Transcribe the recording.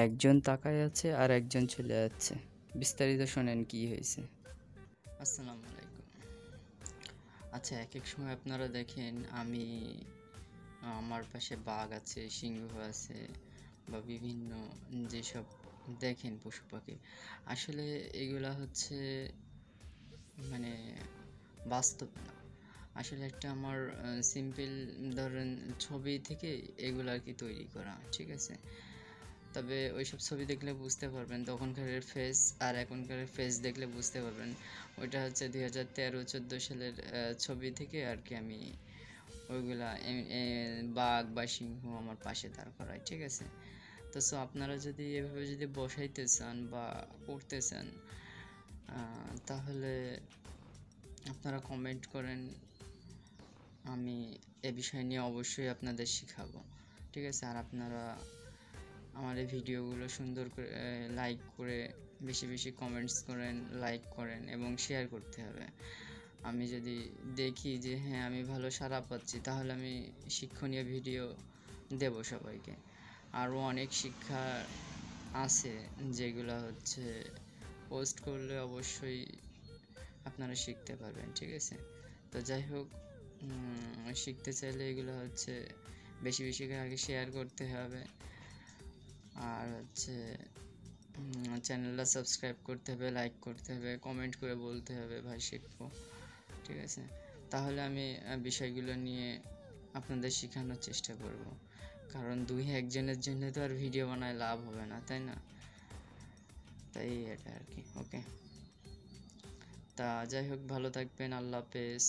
একজন তাকায় আছে আর একজন চলে যাচ্ছে। বিস্তারিত শোনেন কি হয়েছে। আসসালামু আলাইকুম। আচ্ছা, একেক সময় আপনারা দেখেন আমার পাশে বাঘ আছে, সিংহ আছে বা বিভিন্ন যেসব দেখেন পশু পাখি, আসলে এগুলা হচ্ছে মানে বাস্তব না। আসলে একটা আমার সিম্পল ধরেন ছবি থেকে এগুলো আরকি তৈরি করা। ঠিক আছে? তবে ওইসব ছবি দেখলে বুঝতে পারবেন তখনকারের ফেস আর এখনকারের ফেস দেখলে বুঝতে পারবেন। ওইটা হচ্ছে 2013-14 সালের ছবি থেকে আরকি আমি ওইগুলা বাঘ বা সিংহ আমার পাশে দাঁড় করাই। ঠিক আছে? তো আপনারা যদি এভাবে যদি বসাইতে চান বা করতে চান তাহলে আপনারা কমেন্ট করেন। আমি এ বিষয় নিয়ে অবশ্যই আপনাদের শিখাবো। ঠিক আছে? আর আপনারা আমার এই ভিডিওগুলো সুন্দর করে লাইক করে বেশি বেশি কমেন্টস করেন, লাইক করেন এবং শেয়ার করতে হবে। আমি যদি দেখি যে হ্যাঁ, আমি ভালো সাড়া পাচ্ছি, তাহলে আমি শিক্ষণীয় ভিডিও দেব সবাইকে। আরও অনেক শিক্ষা আছে যেগুলা হচ্ছে পোস্ট করলে অবশ্যই আপনারা শিখতে পারবেন। ঠিক আছে? তো যাই হোক, শিখতে চাইলে এগুলো হচ্ছে বেশি বেশি করে আগে শেয়ার করতে হবে। আর হচ্ছে চ্যানেলটা সাবস্ক্রাইব করতে হবে, লাইক করতে হবে, কমেন্ট করে বলতে হবে ভাই শিখবো। ঠিক আছে? তাহলে আমি বিষয়গুলো নিয়ে আপনাদের শেখানোর চেষ্টা করব। কারণ ২-১ জনের জন্য তো আর ভিডিও বানায় লাভ হবে না, তাই না? তাই এটা আরকি। ওকে। তা যাই হোক, ভালো থাকবেন। আল্লাহ হাফেজ।